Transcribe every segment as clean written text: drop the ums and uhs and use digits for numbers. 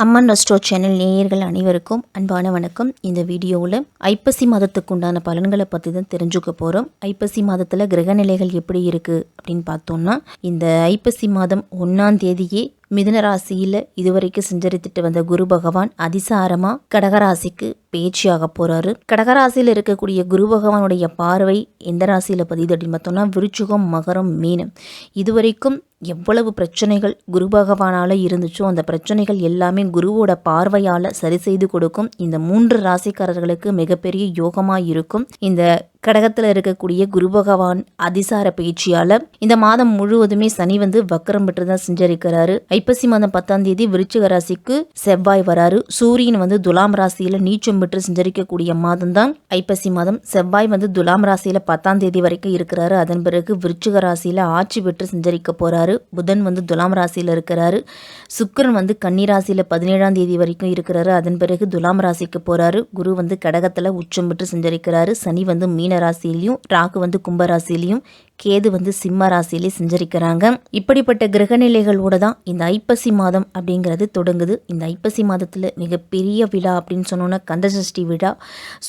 அம்மன் resto channel நேயர்கள் அனைவருக்கும் அன்பான வணக்கம். இந்த வீடியோவில் ஐப்பசி மாதத்துக்கு உண்டான பலன்களை பற்றி தான் தெரிஞ்சுக்க போகிறோம். ஐப்பசி மாதத்தில் கிரகநிலைகள் எப்படி இருக்குது அப்படின்னு பார்த்தோம்னா, இந்த ஐப்பசி மாதம் 1ஆம் தேதியே மிதுன ராசியில் இதுவரைக்கும் சஞ்சரித்துட்டு வந்த குரு பகவான் அதிசாரமாக கடகராசிக்கு பேச்சியாக போகிறாரு. கடகராசியில் இருக்கக்கூடிய குரு பகவானுடைய பார்வை எந்த ராசியில் பதியுது அப்படின்னு பார்த்தோம்னா, விருச்சிகம், மகரம், மீனம். இதுவரைக்கும் எவ்வளவு பிரச்சனைகள் குரு பகவானால் இருந்துச்சோ அந்த பிரச்சனைகள் எல்லாமே குருவோட பார்வையால் சரி செய்து கொடுக்கும். இந்த 3 ராசிக்காரர்களுக்கு மிகப்பெரிய யோகமாக இருக்கும். இந்த கடகத்தில் இருக்கக்கூடிய குரு பகவான் அதிசார பயிற்சியால் இந்த மாதம் முழுவதுமே சனி வக்கரம் பெற்று தான் செஞ்சிருக்கிறாரு. ஐப்பசி மாதம் 10ஆம் தேதி விருச்சிக ராசிக்கு செவ்வாய் வராரு. சூரியன் துலாம் ராசியில் நீச்சம் பெற்று செஞ்சரிக்கக்கூடிய மாதம் தான் ஐப்பசி மாதம். செவ்வாய் துலாம் ராசியில் 10ஆம் தேதி வரைக்கும் இருக்கிறாரு. அதன் பிறகு விருச்சிக ராசியில் ஆட்சி பெற்று செஞ்சரிக்க போறாரு. புதன் துலாம் ராசியில் இருக்கிறாரு. சுக்கிரன் கன்னி ராசியில் 17ஆம் தேதி வரைக்கும் இருக்கிறாரு. அதன் பிறகு துலாம் ராசிக்கு போறாரு. குரு கடகத்தில் உச்சம் பெற்று செஞ்சரிக்கிறாரு. சனி மீன ராசியிலையும், ராகு கும்பராசிலையும், கேது சிம்ம ராசியிலே செஞ்சரிக்கிறாங்க. இப்படிப்பட்ட கிரகநிலைகளோட தான் இந்த ஐப்பசி மாதம் அப்படிங்கிறது தொடங்குது. இந்த ஐப்பசி மாதத்தில் மிகப்பெரிய விழா அப்படின்னு சொன்னோன்னா கந்தசஷ்டி விழா,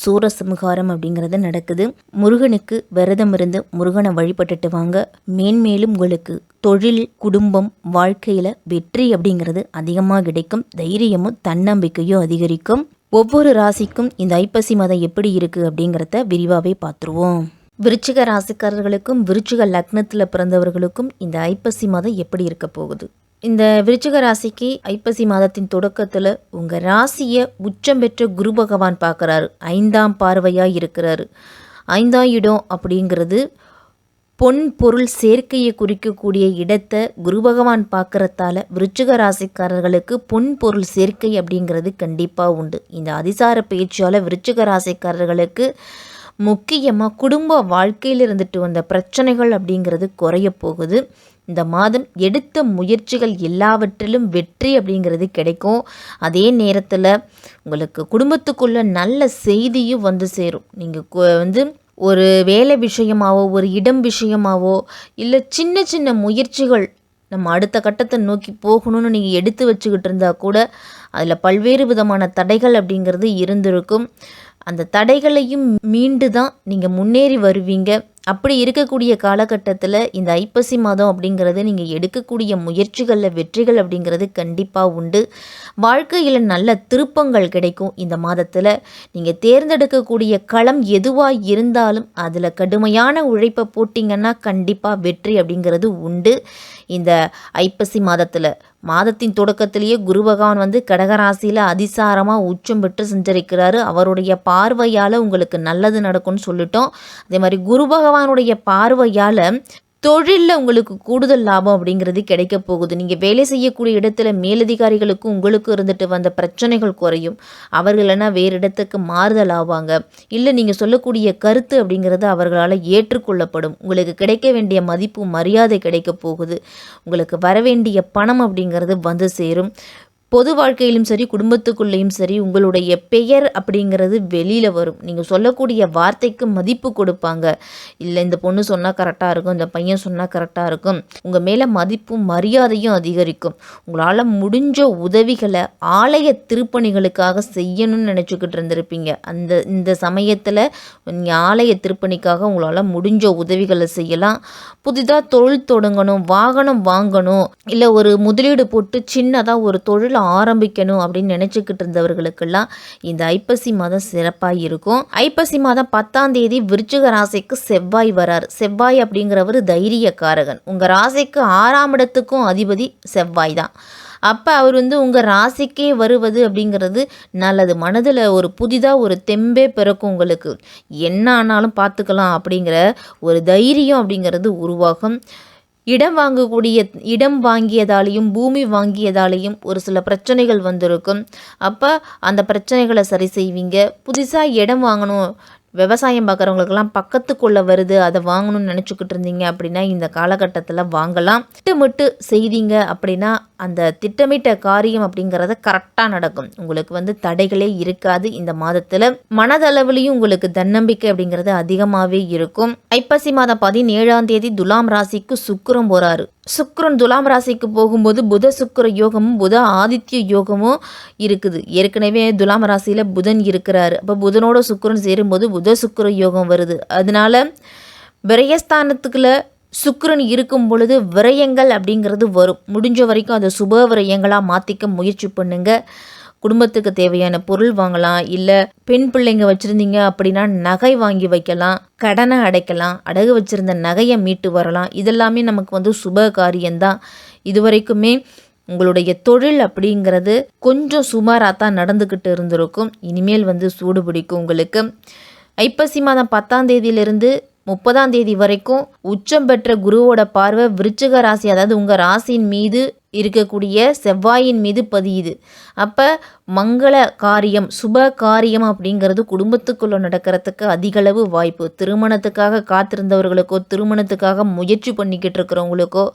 சூரசம்ஹாரம் அப்படிங்கிறது நடக்குது. முருகனுக்கு விரதம் இருந்து முருகனை வழிபட்டுட்டு வாங்க. மேன்மேலும் உங்களுக்கு தொழில், குடும்பம், வாழ்க்கையில் வெற்றி அப்படிங்கிறது அதிகமாக கிடைக்கும். தைரியமும் தன்னம்பிக்கையும் அதிகரிக்கும். ஒவ்வொரு ராசிக்கும் இந்த ஐப்பசி மாதம் எப்படி இருக்குது அப்படிங்கிறத விரிவாகவே பார்த்துருவோம். விருச்சிக ராசிக்காரர்களுக்கும் விருச்சிக லக்னத்தில் பிறந்தவர்களுக்கும் இந்த ஐப்பசி மாதம் எப்படி இருக்க போகுது? இந்த விருச்சிக ராசிக்கு ஐப்பசி மாதத்தின் தொடக்கத்தில் உங்கள் ராசியை உச்சம் பெற்ற குரு பகவான் பார்க்குறாரு. 5ஆம் பார்வையாக இருக்கிறாரு. 5ஆம் இடம் அப்படிங்கிறது பொன் பொருள் சேர்க்கையை குறிக்கக்கூடிய இடத்தை குரு பகவான் பார்க்குறதால விருச்சிக ராசிக்காரர்களுக்கு பொன் பொருள் சேர்க்கை அப்படிங்கிறது கண்டிப்பாக உண்டு. இந்த அதிசார பயிற்சியால் விருச்சிக ராசிக்காரர்களுக்கு முக்கியமாக குடும்ப வாழ்க்கையில் இருந்துட்டு வந்த பிரச்சனைகள் அப்படிங்கிறது குறைய போகுது. இந்த மாதம் எடுத்த முயற்சிகள் எல்லாவற்றிலும் வெற்றி அப்படிங்கிறது கிடைக்கும். அதே நேரத்தில் உங்களுக்கு குடும்பத்துக்குள்ள நல்ல செய்தியும் சேரும். நீங்கள் ஒரு வேலை விஷயமாவோ, ஒரு இடம் விஷயமாவோ, இல்லை சின்ன சின்ன முயற்சிகள் நம்ம அடுத்த கட்டத்தை நோக்கி போகணும்னு நீங்கள் எடுத்து வச்சுக்கிட்டு இருந்தால் கூட அதில் பல்வேறு விதமான தடைகள் அப்படிங்கிறது இருந்திருக்கும். அந்த தடைகளையும் மீண்டு தான் நீங்கள் முன்னேறி வருவீங்க. அப்படி இருக்கக்கூடிய காலகட்டத்தில் இந்த ஐப்பசி மாதம் அப்படிங்கிறது நீங்கள் எடுக்கக்கூடிய முயற்சிகளில் வெற்றிகள் அப்படிங்கிறது கண்டிப்பாக உண்டு. வாழ்க்கையில் நல்ல திருப்பங்கள் கிடைக்கும். இந்த மாதத்தில் நீங்கள் தேர்ந்தெடுக்கக்கூடிய களம் எதுவாக இருந்தாலும் அதில் கடுமையான உழைப்பை போட்டிங்கன்னா கண்டிப்பாக வெற்றி அப்படிங்கிறது உண்டு. இந்த ஐப்பசி மாதத்தின் தொடக்கத்திலேயே குரு பகவான் கடகராசியில் அதிசாரமாக உச்சம் பெற்று செஞ்சரிக்கிறாரு. அவருடைய பார்வையால் உங்களுக்கு நல்லது நடக்கும்னு சொல்லிட்டோம். அதே மாதிரி குரு பகவானுடைய பார்வையால் தொழிலில் உங்களுக்கு கூடுதல் லாபம் அப்படிங்கிறது கிடைக்க போகுது. நீங்கள் வேலை செய்யக்கூடிய இடத்துல மேலதிகாரிகளுக்கும் உங்களுக்கு இருந்துட்டு வந்த பிரச்சனைகள் குறையும். அவர்கள்னா வேறு இடத்துக்கு மாறுதல் ஆவாங்க. இல்லை நீங்கள் சொல்லக்கூடிய கருத்து அப்படிங்கிறது அவர்களால் ஏற்றுக்கொள்ளப்படும். உங்களுக்கு கிடைக்க வேண்டிய மதிப்பு, மரியாதை கிடைக்க போகுது. உங்களுக்கு வர வேண்டிய பணம் அப்படிங்கிறது சேரும். பொது வாழ்க்கையிலும் சரி, குடும்பத்துக்குள்ளேயும் சரி, உங்களுடைய பெயர் அப்படிங்கிறது வெளியில் வரும். நீங்கள் சொல்லக்கூடிய வார்த்தைக்கு மதிப்பு கொடுப்பாங்க. இல்லை இந்த பொண்ணு சொன்னால் கரெக்டாக இருக்கும், இந்த பையன் சொன்னால் கரெக்டாக இருக்கும். உங்கள் மேலே மதிப்பும் மரியாதையும் அதிகரிக்கும். உங்களால் முடிஞ்ச உதவிகளை ஆலய திருப்பணிகளுக்காக செய்யணும்னு நினச்சிக்கிட்டு இருந்திருப்பீங்க. இந்த சமயத்தில் நீங்கள் ஆலய திருப்பணிக்காக உங்களால் முடிஞ்ச உதவிகளை செய்யலாம். புதிதாக தொழில் தொடங்கணும், வாகனம் வாங்கணும், இல்லை ஒரு முதலீடு போட்டு சின்னதாக ஒரு தொழில் ஆரம்பிக்கணும் அப்படின்னு நினைச்சுக்கிட்டு இருந்தவர்களுக்கெல்லாம் இந்த ஐப்பசி மாதம் சிறப்பாக இருக்கும். ஐப்பசி மாதம் 10ஆம் தேதி விருச்சிக ராசிக்கு செவ்வாய் வரார். செவ்வாய் அப்படிங்கிறவர் தைரியக்காரகன். உங்கள் ராசிக்கு 6ஆம் இடத்துக்கும் அதிபதி செவ்வாய் தான். அப்போ அவர் உங்கள் ராசிக்கே வருவது அப்படிங்கிறது நல்லது. மனதில் ஒரு புதிதாக ஒரு தெம்பே பிறக்கும். உங்களுக்கு என்ன ஆனாலும் பார்த்துக்கலாம் அப்படிங்கிற ஒரு தைரியம் அப்படிங்கிறது உருவாகும். இடம் வாங்கியதாலேயும் பூமி வாங்கியதாலேயும் ஒரு சில பிரச்சனைகள் வந்திருக்கும். அப்போ அந்த பிரச்சனைகளை சரி செய்வீங்க. புதுசாக இடம் வாங்கணும், விவசாயம் பார்க்குறவங்களுக்கெல்லாம் பக்கத்துக்குள்ளே வருது, அதை வாங்கணும்னு நினச்சிக்கிட்டு இருந்தீங்க அப்படின்னா இந்த காலகட்டத்தில் வாங்கலாம். திட்டமிட்டு செய்தீங்க அப்படின்னா அந்த திட்டமிட்ட காரியம் அப்படிங்கிறத கரெக்டாக நடக்கும். உங்களுக்கு வந்து தடைகளே இருக்காது. இந்த மாதத்தில் மனதளவுலையும் உங்களுக்கு தன்னம்பிக்கை அப்படிங்கிறது அதிகமாகவே இருக்கும். ஐப்பசி மாதம் 17ஆம் தேதி துலாம் ராசிக்கு சுக்கிரன் போகிறாரு. சுக்கிரன் துலாம் ராசிக்கு போகும்போது புத சுக்கிர யோகமும் புத ஆதித்ய யோகமும் இருக்குது. ஏற்கனவே துலாம் ராசியில் புதன் இருக்கிறாரு. அப்போ புதனோட சுக்கிரன் சேரும்போது புத சுக்கிர யோகம் வருது. அதனால விரயஸ்தானத்துக்குள்ள சுக்கிரன் இருக்கும் பொழுது விரயங்கள் அப்படிங்கிறது வரும். முடிஞ்ச வரைக்கும் அதை சுப விரயங்களாக மாற்றிக்க முயற்சி பண்ணுங்க. குடும்பத்துக்கு தேவையான பொருள் வாங்கலாம், இல்லை பெண் பிள்ளைங்க வச்சுருந்தீங்க அப்படின்னா நகை வாங்கி வைக்கலாம், கடனை அடைக்கலாம், அடகு வச்சுருந்த நகையை மீட்டு வரலாம். இதெல்லாமே நமக்கு வந்து சுப காரியம்தான். இதுவரைக்குமே உங்களுடைய தொழில் அப்படிங்கிறது கொஞ்சம் சுமாராக தான் நடந்துக்கிட்டு இருந்திருக்கும். இனிமேல் வந்து சூடு பிடிக்கும் உங்களுக்கு. ஐப்பசி மாதம் 10ஆம் தேதியிலிருந்து 30ஆம் தேதி வரைக்கும் உச்சம் பெற்ற குருவோட பார்வை விருச்சிக ராசி, அதாவது உங்கள் ராசியின் மீது இருக்கக்கூடிய செவ்வாயின் மீது பதியுது. அப்போ மங்கள காரியம் சுப காரியம் அப்படிங்கிறது குடும்பத்துக்குள்ளே நடக்கிறதுக்கு அதிகளவு வாய்ப்பு. திருமணத்துக்காக காத்திருந்தவர்களுக்கோ, திருமணத்துக்காக முயற்சி பண்ணிக்கிட்டு இருக்கிறவங்களுக்கோ,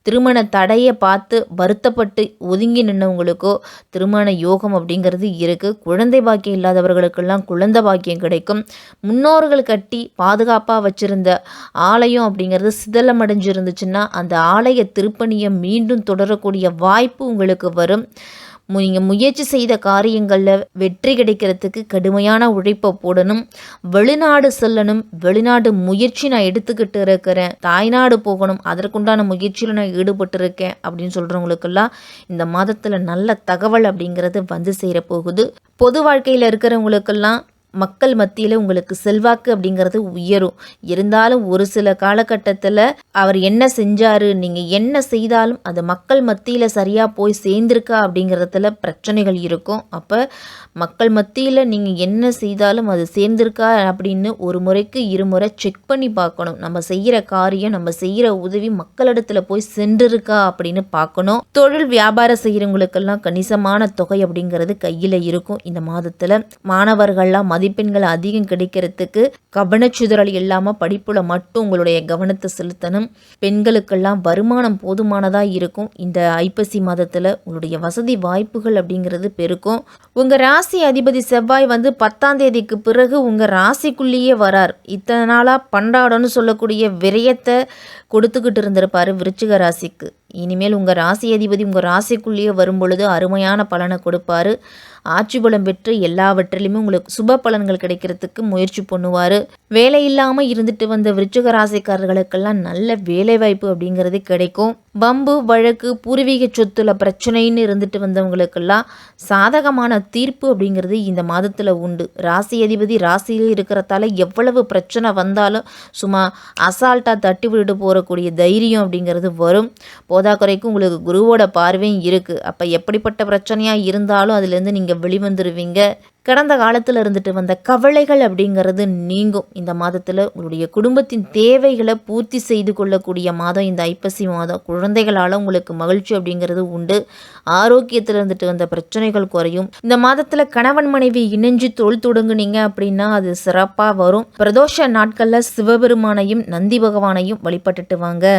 திருமண தடையை பார்த்து வருத்தப்பட்டு ஒதுங்கி நின்றவங்களுக்கோ திருமண யோகம் அப்படிங்கிறது இருக்குது. குழந்தை பாக்கியம் இல்லாதவர்களுக்கெல்லாம் குழந்தை பாக்கியம் கிடைக்கும். முன்னோர்கள் கட்டி பாதுகாப்பாக வச்சுருந்த ஆலயம் அப்படிங்கிறது சிதலமடைஞ்சிருந்துச்சுன்னா அந்த ஆலய திருப்பணியை மீண்டும் தொடரக்கூடிய வாய்ப்பு உங்களுக்கு வரும். நீங்கள் முயற்சி செய்த காரியங்களில் வெற்றி கிடைக்கிறதுக்கு கடுமையான உழைப்பை போடணும். வெளிநாடு செல்லணும், வெளிநாடு முயற்சி நான் எடுத்துக்கிட்டு இருக்கிறேன், தாய்நாடு போகணும், அதற்குண்டான முயற்சியில் நான் ஈடுபட்டு இருக்கேன் அப்படின்னு சொல்கிறவங்களுக்கெல்லாம் இந்த மாதத்தில் நல்ல தகவல் அப்படிங்கிறது வந்து சேர போகுது. பொது வாழ்க்கையில் இருக்கிறவங்களுக்கெல்லாம் மக்கள் மத்தியில் உங்களுக்கு செல்வாக்கு அப்படிங்கிறது உயரும். இருந்தாலும் ஒரு சில காலகட்டத்தில் அவர் என்ன செஞ்சார், நீங்கள் என்ன செய்தாலும் அது மக்கள் மத்தியில் சரியாக போய் சேர்ந்திருக்கா அப்படிங்கிறதுல பிரச்சனைகள் இருக்கும். அப்போ மக்கள் மத்தியில் நீங்கள் என்ன செய்தாலும் அது சேர்ந்திருக்கா அப்படின்னு ஒரு முறைக்கு இருமுறை செக் பண்ணி பார்க்கணும். நம்ம செய்கிற காரியம், நம்ம செய்கிற உதவி மக்களிடத்தில் போய் சென்றிருக்கா அப்படின்னு பார்க்கணும். தொழில் வியாபாரம் செய்கிறவங்களுக்கெல்லாம் கணிசமான தொகை அப்படிங்கிறது கையில் இருக்கும். இந்த மாதத்தில் மாணவர்கள்லாம் மதிப்பெண்கள் அதிகம் கிடைக்கிறதுக்கு கவனச்சிதறல் இல்லாமல் படிப்புல மட்டும் உங்களுடைய கவனத்தை செலுத்தணும். பெண்களுக்கெல்லாம் வருமானம் போதுமானதாக இருக்கும். இந்த ஐப்பசி மாதத்தில் உங்களுடைய வசதி வாய்ப்புகள் அப்படிங்கிறது பெருக்கும். உங்கள் ராசி அதிபதி செவ்வாய் வந்து 10ஆம் தேதிக்கு பிறகு உங்கள் ராசிக்குள்ளேயே வரார். இத்தனை நாளாக பண்டாடன்னு சொல்லக்கூடிய விரயத்தை கொடுத்துக்கிட்டு இருந்திருப்பார் விருச்சிக ராசிக்கு. இனிமேல் உங்கள் ராசி அதிபதி உங்கள் ராசிக்குள்ளேயே வரும் பொழுது அருமையான பலனை கொடுப்பாரு. ஆட்சி பலம் பெற்று எல்லாவற்றிலுமே உங்களுக்கு சுப பலன்கள் கிடைக்கிறதுக்கு முயற்சி பண்ணுவார். வேலை இல்லாமல் இருந்துட்டு வந்த விருச்சிக ராசிக்காரர்களுக்கெல்லாம் நல்ல வேலை வாய்ப்பு அப்படிங்கிறது கிடைக்கும். பம்பு வழக்கு பூர்வீக சொத்துல பிரச்சனைன்னு இருந்துட்டு வந்தவங்களுக்கெல்லாம் சாதகமான தீர்ப்பு அப்படிங்கிறது இந்த மாதத்தில் உண்டு. ராசி அதிபதி ராசியில் இருக்கிறதால எவ்வளவு பிரச்சனை வந்தாலும் சும்மா அசால்ட்டாக தட்டி விட்டுட்டு போகக்கூடிய தைரியம் அப்படிங்கிறது வரும். போதாக்குறைக்கும் உங்களுக்கு குருவோட பார்வையும் இருக்குது. அப்போ எப்படிப்பட்ட பிரச்சனையாக இருந்தாலும் அதுலேருந்து நீங்கள் வெளிவந்துடுவீங்க. கடந்த காலத்தில் இருந்துட்டு வந்த கவலைகள் அப்படிங்கிறது நீங்கும். இந்த மாதத்தில் உங்களுடைய குடும்பத்தின் தேவைகளை பூர்த்தி செய்து கொள்ளக்கூடிய மாதம் இந்த ஐப்பசி மாதம். குழந்தைகளால் உங்களுக்கு மகிழ்ச்சி அப்படிங்கிறது உண்டு. ஆரோக்கியத்தில் இருந்துட்டு வந்த பிரச்சனைகள் குறையும். இந்த மாதத்தில் கணவன் மனைவி இணைஞ்சு தொழில் தொடங்குனீங்க அப்படின்னா அது சிறப்பாக வரும். பிரதோஷ நாட்களில் சிவபெருமானையும் நந்தி பகவானையும் வழிபட்டுட்டு வாங்க.